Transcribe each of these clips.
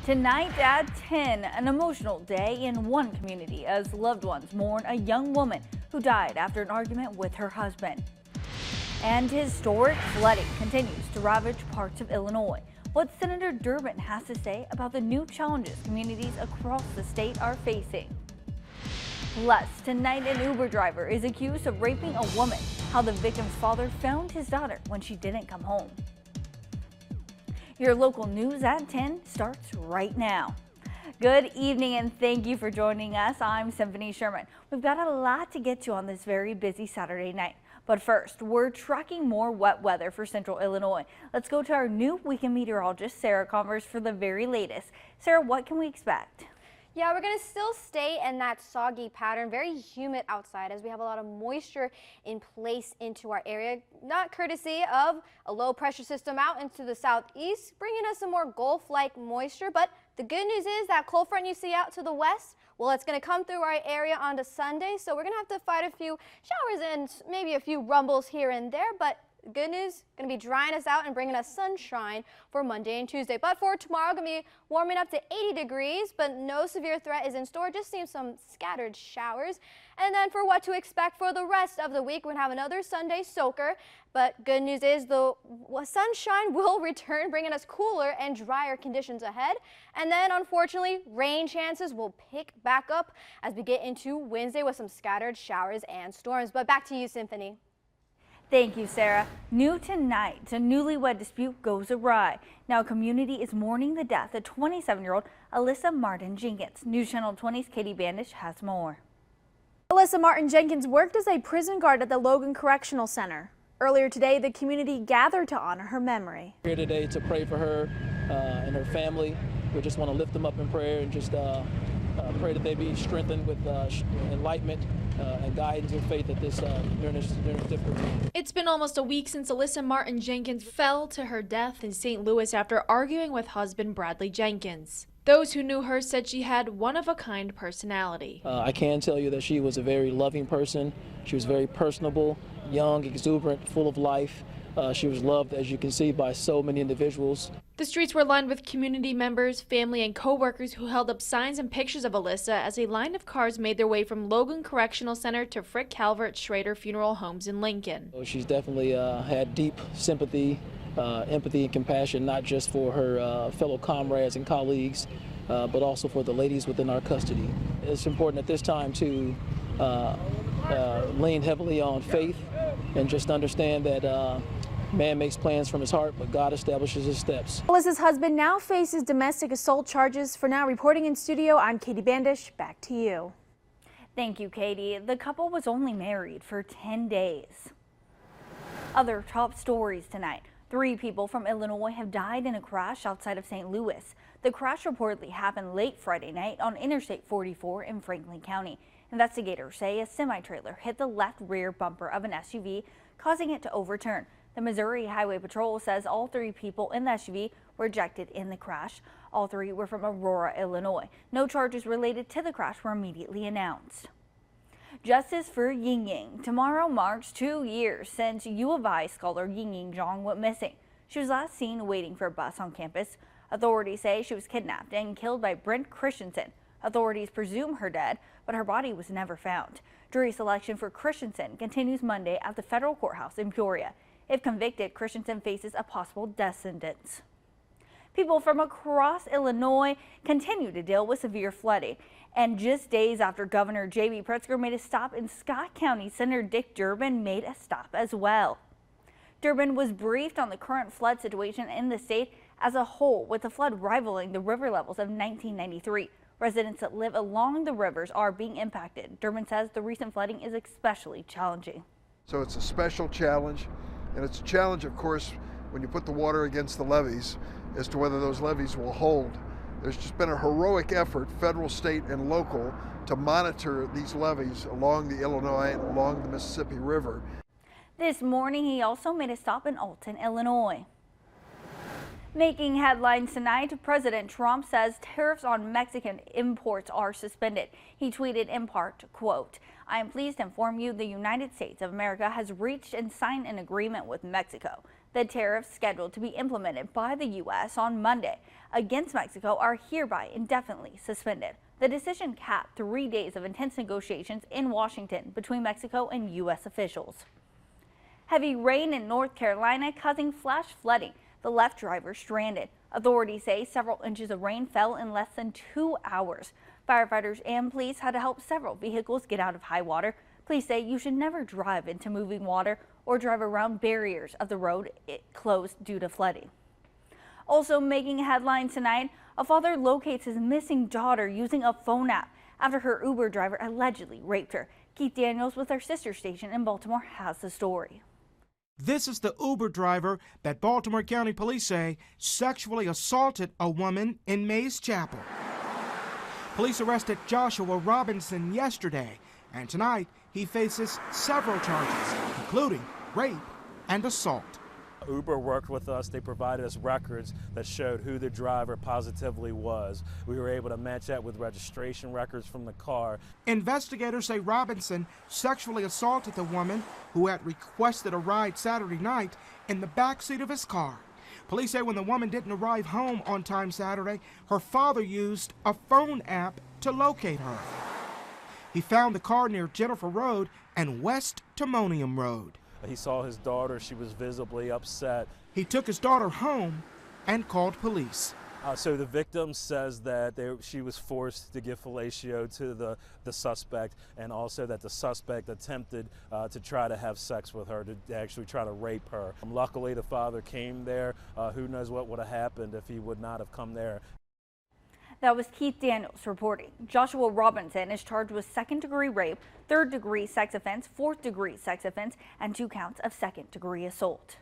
Tonight at 10, an emotional day in one community as loved ones mourn a young woman who died after an argument with her husband. And historic flooding continues to ravage parts of Illinois. What Senator Durbin has to say about the new challenges communities across the state are facing. Plus, tonight an Uber driver is accused of raping a woman. How the victim's father found his daughter when she didn't come home. Your local news at 10 starts right now. Good evening and thank you for joining us. I'm Cymphanie Sherman. We've got a lot to get to on this very busy Saturday night. But first, we're tracking more wet weather for central Illinois. Let's go to our new weekend meteorologist, Sarah Converse, for the very latest. Sarah, what can we expect? Yeah, we're going to still stay in that soggy pattern, very humid outside as we have a lot of moisture in place into our area, not courtesy of a low pressure system out into the southeast, bringing us some more Gulf-like moisture. But the good news is that cold front you see out to the west, well, it's going to come through our area on Sunday, so we're going to have to fight a few showers and maybe a few rumbles here and there, but good news, going to be drying us out and bringing us sunshine for Monday and Tuesday. But for tomorrow, going to be warming up to 80 degrees, but no severe threat is in store. Just seeing some scattered showers. And then for what to expect for the rest of the week, we're going to have another Sunday soaker. But good news is the sunshine will return, bringing us cooler and drier conditions ahead. And then, unfortunately, rain chances will pick back up as we get into Wednesday with some scattered showers and storms. But back to you, Cymphanie. Thank you, Sarah. New tonight, a newlywed dispute goes awry. Now, a community is mourning the death of 27-year-old Alyssa Martin Jenkins. News Channel 20's Katie Bandish has more. Alyssa Martin Jenkins worked as a prison guard at the Logan Correctional Center. Earlier today, the community gathered to honor her memory. Here today to pray for her and her family. We just want to lift them up in prayer and just pray that they be strengthened with enlightenment and guidance and faith at this during this difficult time. It's been almost a week since Alyssa Martin Jenkins fell to her death in St. Louis after arguing with husband Bradley Jenkins. Those who knew her said she had one-of-a-kind personality. I can tell you that she was a very loving person. She was very personable, young, exuberant, full of life. She was loved, as you can see, by so many individuals. The streets were lined with community members, family, and co-workers who held up signs and pictures of Alyssa as a line of cars made their way from Logan Correctional Center to Frick Calvert Schrader Funeral Homes in Lincoln. She's definitely had deep sympathy, empathy, and compassion, not just for her fellow comrades and colleagues, but also for the ladies within our custody. It's important at this time to lean heavily on faith and just understand that man makes plans from his heart, but God establishes his steps. Alyssa's husband now faces domestic assault charges. For now, reporting in studio, I'm Katie Bandish. Back to you. Thank you, Katie. The couple was only married for 10 days. Other top stories tonight. 3 people from Illinois have died in a crash outside of St. Louis. The crash reportedly happened late Friday night on Interstate 44 in Franklin County. Investigators say a semi-trailer hit the left rear bumper of an SUV, causing it to overturn. The Missouri Highway Patrol says all 3 people in the SUV were ejected in the crash. All 3 were from Aurora, Illinois. No charges related to the crash were immediately announced. Justice for Ying Ying. Tomorrow marks 2 years since U of I scholar Ying Ying Zhang went missing. She was last seen waiting for a bus on campus. Authorities say she was kidnapped and killed by Brent Christensen. Authorities presume her dead, but her body was never found. Jury selection for Christensen continues Monday at the federal courthouse in Peoria. If convicted, Christensen faces a possible death sentence. People from across Illinois continue to deal with severe flooding. And just days after Governor J.B. Pritzker made a stop in Scott County, Senator Dick Durbin made a stop as well. Durbin was briefed on the current flood situation in the state as a whole, with the flood rivaling the river levels of 1993. Residents that live along the rivers are being impacted. Durbin says the recent flooding is especially challenging. So it's a special challenge. And it's a challenge, of course, when you put the water against the levees as to whether those levees will hold. There's just been a heroic effort, federal, state, and local, to monitor these levees along the Illinois and along the Mississippi River. This morning, he also made a stop in Alton, Illinois. Making headlines tonight, President Trump says tariffs on Mexican imports are suspended. He tweeted in part, quote, "I am pleased to inform you the United States of America has reached and signed an agreement with Mexico The tariffs scheduled to be implemented by the U.S. on Monday against Mexico are hereby indefinitely suspended. The decision capped 3 days of intense negotiations in Washington between Mexico and U.S. officials. Heavy rain in North Carolina causing flash flooding. The left driver stranded. Authorities say several inches of rain fell in less than 2 hours. Firefighters and police had to help several vehicles get out of high water. Police say you should never drive into moving water or drive around barriers of the road closed due to flooding. Also making headlines tonight, a father locates his missing daughter using a phone app after her Uber driver allegedly raped her. Keith Daniels with our sister station in Baltimore has the story. This is the Uber driver that Baltimore County Police say sexually assaulted a woman in Mays Chapel. Police arrested Joshua Robinson yesterday, and tonight he faces several charges, including rape and assault. Uber worked with us. They provided us records that showed who the driver positively was. We were able to match that with registration records from the car. Investigators say Robinson sexually assaulted the woman who had requested a ride Saturday night in the backseat of his car. Police say when the woman didn't arrive home on time Saturday, her father used a phone app to locate her. He found the car near Jennifer Road and West Timonium Road. He saw his daughter. She was visibly upset. He took his daughter home and called police. So the victim says that she was forced to give fellatio to the suspect, and also that the suspect attempted to try to have sex with her, to actually try to rape her. Luckily, the father came there. Who knows what would have happened if he would not have come there. That was Keith Daniels reporting. Joshua Robinson is charged with second-degree rape, third-degree sex offense, fourth-degree sex offense, and 2 counts of second-degree assault.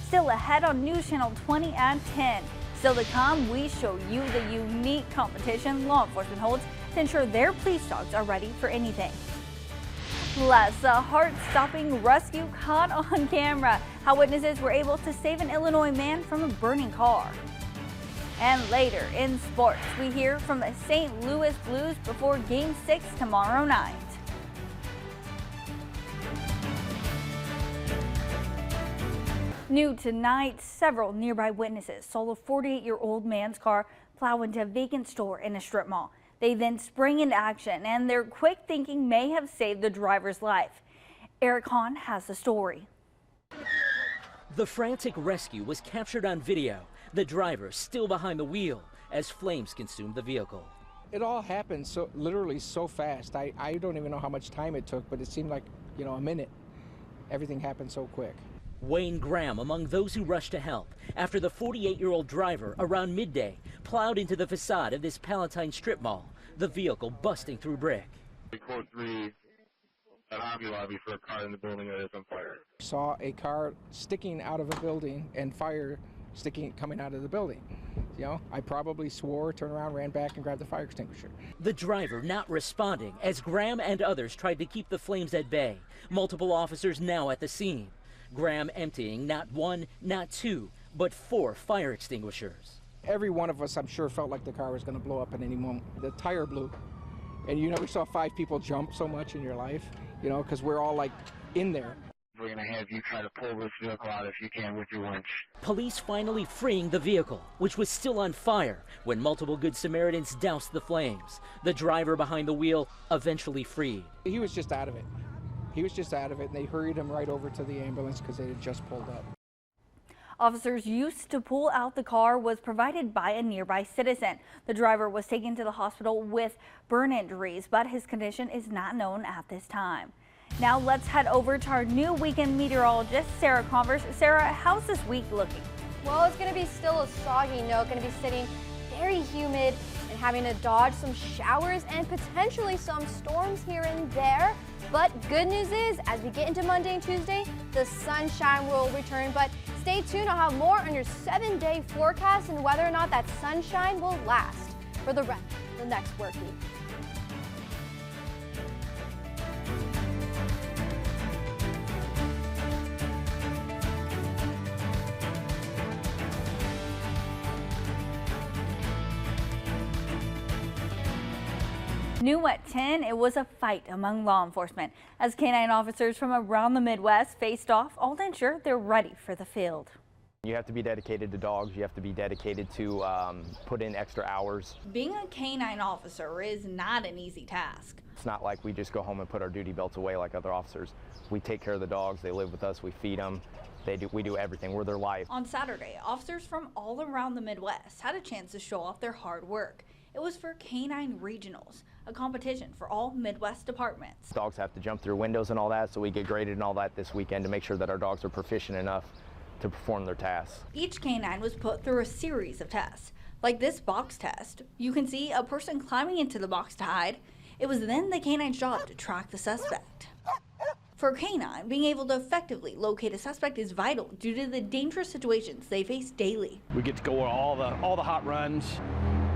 Still ahead on News Channel 20 at 10. Still to come, we show you the unique competition law enforcement holds to ensure their police dogs are ready for anything. Plus, a heart-stopping rescue caught on camera. How witnesses were able to save an Illinois man from a burning car. And later in sports, we hear from the St. Louis Blues before Game 6 tomorrow night. New tonight, several nearby witnesses saw a 48-year-old man's car plow into a vacant store in a strip mall. They then spring into action, and their quick thinking may have saved the driver's life. Eric Hahn has the story. The frantic rescue was captured on video. The driver still behind the wheel as flames consumed the vehicle. It all happened literally so fast. I don't even know how much time it took, but it seemed like, a minute. Everything happened so quick. Wayne Graham among those who rushed to help after the 48-year-old driver around midday plowed into the facade of this Palatine strip mall, the vehicle busting through brick. Code 3 at Hobby Lobby for a car in the building that is on fire. Saw a car sticking out of a building and fire coming out of the building. I probably swore, turned around, ran back, and grabbed the fire extinguisher. The driver not responding as Graham and others tried to keep the flames at bay. Multiple officers now at the scene. Graham emptying not 1, not 2, but 4 fire extinguishers. Every one of us, I'm sure, felt like the car was going to blow up at any moment. The tire blew, and you never saw 5 people jump so much in your life, because we're all like in there. We're going to have you try to pull this vehicle out if you can with your winch. Police finally freeing the vehicle, which was still on fire when multiple Good Samaritans doused the flames. The driver behind the wheel eventually freed. He was just out of it. And they hurried him right over to the ambulance because they had just pulled up. Officers used to pull out the car was provided by a nearby citizen. The driver was taken to the hospital with burn injuries, but his condition is not known at this time. Now let's head over to our new weekend meteorologist, Sarah Converse. Sarah, how's this week looking? Well, it's going to be still a soggy note, going to be sitting very humid and having to dodge some showers and potentially some storms here and there. But good news is, as we get into Monday and Tuesday, the sunshine will return. But stay tuned, I'll have more on your 7-day forecast and whether or not that sunshine will last for the rest of the next work week. New at 10, it was a fight among law enforcement as canine officers from around the Midwest faced off, all to ensure they're ready for the field. You have to be dedicated to dogs. You have to be dedicated to put in extra hours. Being a canine officer is not an easy task. It's not like we just go home and put our duty belts away like other officers. We take care of the dogs. They live with us. We feed them. We do everything. We're their life. On Saturday, officers from all around the Midwest had a chance to show off their hard work. It was for Canine Regionals, a competition for all Midwest departments. Dogs have to jump through windows and all that, so we get graded and all that this weekend to make sure that our dogs are proficient enough to perform their tasks. Each canine was put through a series of tests, like this box test. You can see a person climbing into the box to hide. It was then the canine's job to track the suspect. For a canine, being able to effectively locate a suspect is vital due to the dangerous situations they face daily. We get to go on all the hot runs,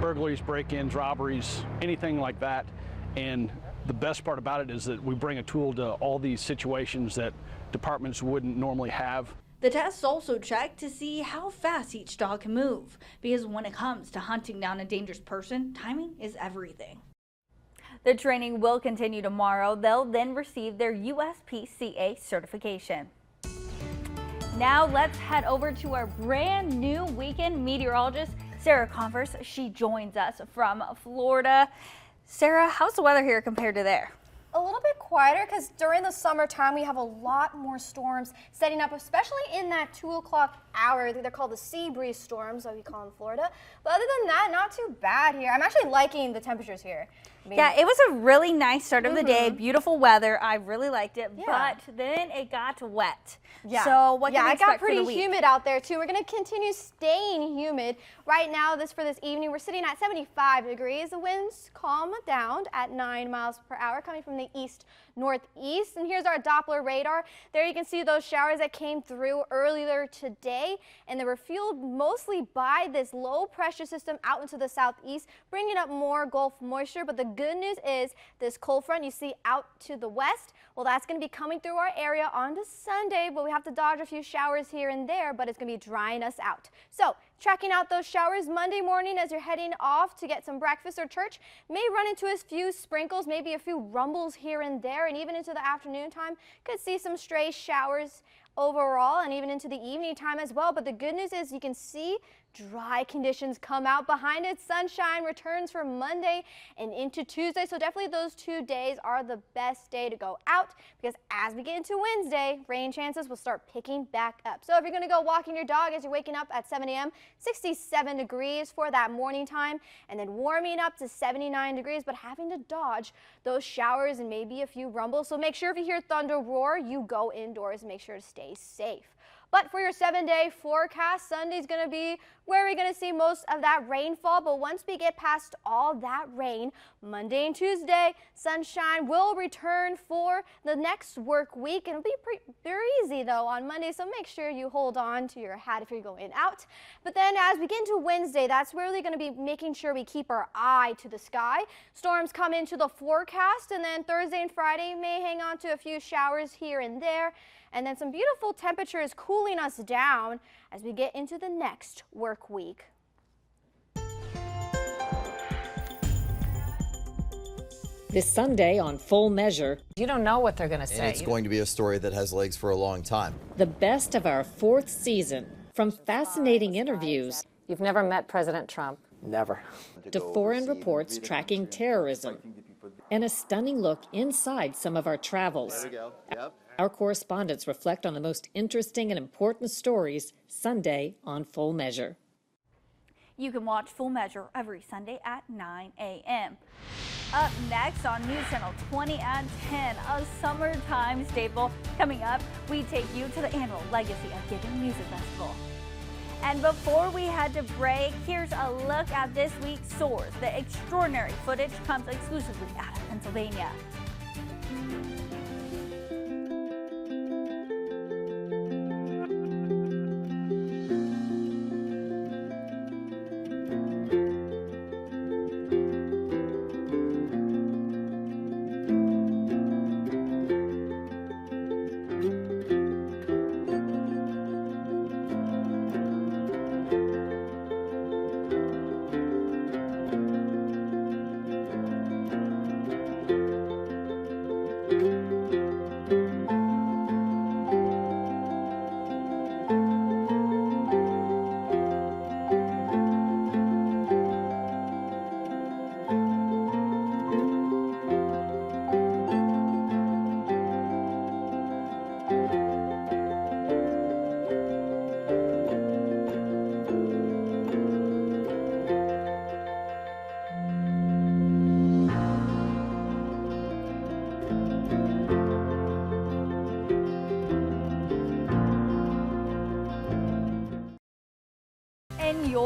burglaries, break-ins, robberies, anything like that. And the best part about it is that we bring a tool to all these situations that departments wouldn't normally have. The tests also check to see how fast each dog can move, because when it comes to hunting down a dangerous person, timing is everything. The training will continue tomorrow. They'll then receive their USPCA certification. Now let's head over to our brand new weekend meteorologist, Sarah Converse. She joins us from Florida. Sarah, how's the weather here compared to there? A little bit quieter because during the summertime we have a lot more storms setting up, especially in that 2 o'clock hour. They're called the sea breeze storms, that we call in Florida. But other than that, not too bad here. I'm actually liking the temperatures here. Yeah, it was a really nice start of the day. Beautiful weather. I really liked it, but then it got wet. Yeah. So what can we it expect got pretty for the week? humid out there too. We're going to continue staying humid. Right now, for this evening, we're sitting at 75 degrees. The winds calm down at 9 miles per hour coming from the east-northeast. And here's our Doppler radar. There you can see those showers that came through earlier today, and they were fueled mostly by this low pressure system out into the southeast, bringing up more Gulf moisture. But the good news is this cold front you see out to the west, well, that's going to be coming through our area on to Sunday, but we have to dodge a few showers here and there, but it's going to be drying us out. So tracking out those showers Monday morning as you're heading off to get some breakfast or church, may run into a few sprinkles, maybe a few rumbles here and there, and even into the afternoon time could see some stray showers overall and even into the evening time as well. But the good news is you can see dry conditions come out behind it. Sunshine returns for Monday and into Tuesday. So definitely those 2 days are the best day to go out, because as we get into Wednesday, rain chances will start picking back up. So if you're going to go walking your dog as you're waking up at 7 a.m., 67 degrees for that morning time, and then warming up to 79 degrees, but having to dodge those showers and maybe a few rumbles. So make sure if you hear thunder roar, you go indoors and make sure to stay safe. But for your 7-day forecast, Sunday's going to be where we're going to see most of that rainfall. But once we get past all that rain, Monday and Tuesday, sunshine will return for the next work week. And it'll be very easy, though, on Monday. So make sure you hold on to your hat if you're going out. But then as we get into Wednesday, that's really going to be making sure we keep our eye to the sky. Storms come into the forecast. And then Thursday and Friday may hang on to a few showers here and there. And then some beautiful temperatures cooling us down as we get into the next work week. This Sunday on Full Measure, you don't know what they're going to say. And it's going to be a story that has legs for a long time. The best of our 4th season, from fascinating interviews. You've never met President Trump? Never. To foreign reports tracking terrorism. And a stunning look inside some of our travels. There we go. Yep. Our correspondents reflect on the most interesting and important stories Sunday on Full Measure. You can watch Full Measure every Sunday at 9 a.m. Up next on News Channel 20 at 10, a summertime staple. Coming up, we take you to the annual Legacy of Giving Music Festival. And before we head to break, here's a look at this week's Soars. The extraordinary footage comes exclusively out of Pennsylvania.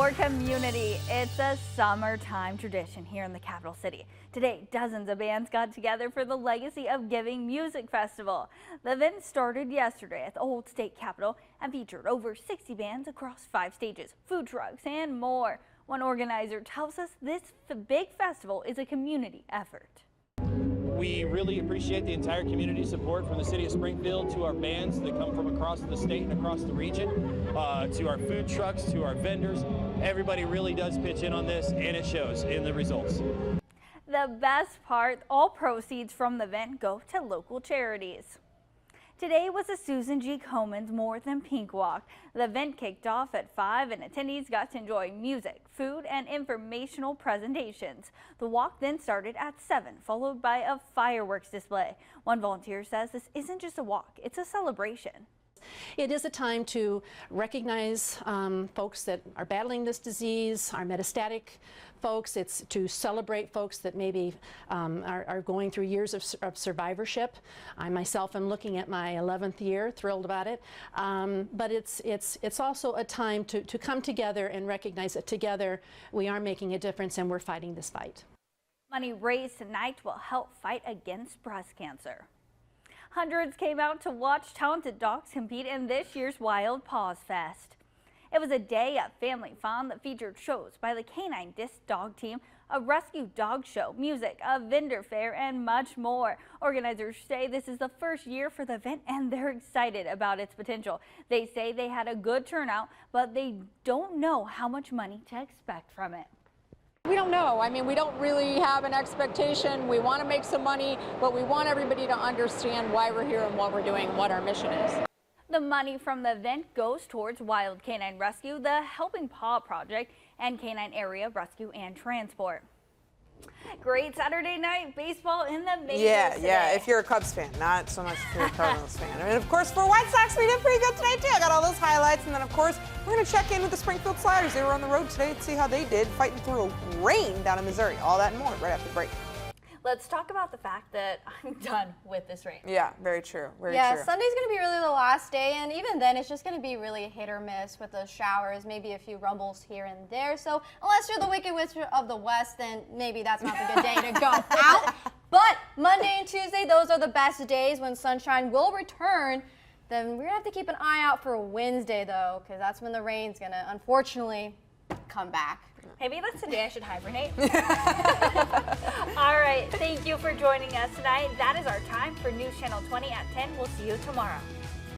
for community. It's a summertime tradition here in the capital city. Today, dozens of bands got together for the Legacy of Giving Music Festival. The event started yesterday at the Old State Capitol and featured over 60 bands across 5 stages, food trucks, and more. One organizer tells us this big festival is a community effort. We really appreciate the entire community support from the city of Springfield to our bands that come from across the state and across the region, to our food trucks, to our vendors. Everybody really does pitch in on this, and it shows in the results. The best part, all proceeds from the event go to local charities. Today was a Susan G. Komen's More Than Pink Walk. The event kicked off at 5 and attendees got to enjoy music, food, and informational presentations. The walk then started at 7, followed by a fireworks display. One volunteer says this isn't just a walk, it's a celebration. It is a time to recognize folks that are battling this disease, our metastatic folks. It's to celebrate folks that maybe are going through years of survivorship. I myself am looking at my 11th year, thrilled about it. But it's also a time to come together and recognize that together we are making a difference and we're fighting this fight. Money raised tonight will help fight against breast cancer. Hundreds came out to watch talented dogs compete in this year's Wild Paws Fest. It was a day of family fun that featured shows by the Canine Disc Dog Team, a rescue dog show, music, a vendor fair, and much more. Organizers say this is the first year for the event and they're excited about its potential. They say they had a good turnout, but they don't know how much money to expect from it. We don't know. I mean, we don't really have an expectation. We want to make some money, but we want everybody to understand why we're here and what we're doing and what our mission is. The money from the event goes towards Wild Canine Rescue, the Helping Paw Project, and Canine Area Rescue and Transport. Great Saturday night baseball in the majors today. If you're a Cubs fan, not so much if you're a Cardinals fan. And of course, for White Sox, we did pretty good tonight too. I got all those highlights, and then of course, we're going to check in with the Springfield Sliders. They were on the road today to see how they did, fighting through rain down in Missouri. All that and more right after the break. Let's talk about the fact that I'm done with this rain. Yeah, very true. Very yeah, true. Sunday's going to be really the last day, and even then, it's just going to be really hit or miss with the showers, maybe a few rumbles here and there. So unless you're the Wicked Witch of the West, then maybe that's not the good day to go out. But Monday and Tuesday, those are the best days when sunshine will return. Then we're going to have to keep an eye out for Wednesday, though, because that's when the rain's going to, unfortunately, come back. Maybe that's the day I should hibernate. All right, thank you for joining us tonight. That is our time for News Channel 20 at 10. We'll see you tomorrow.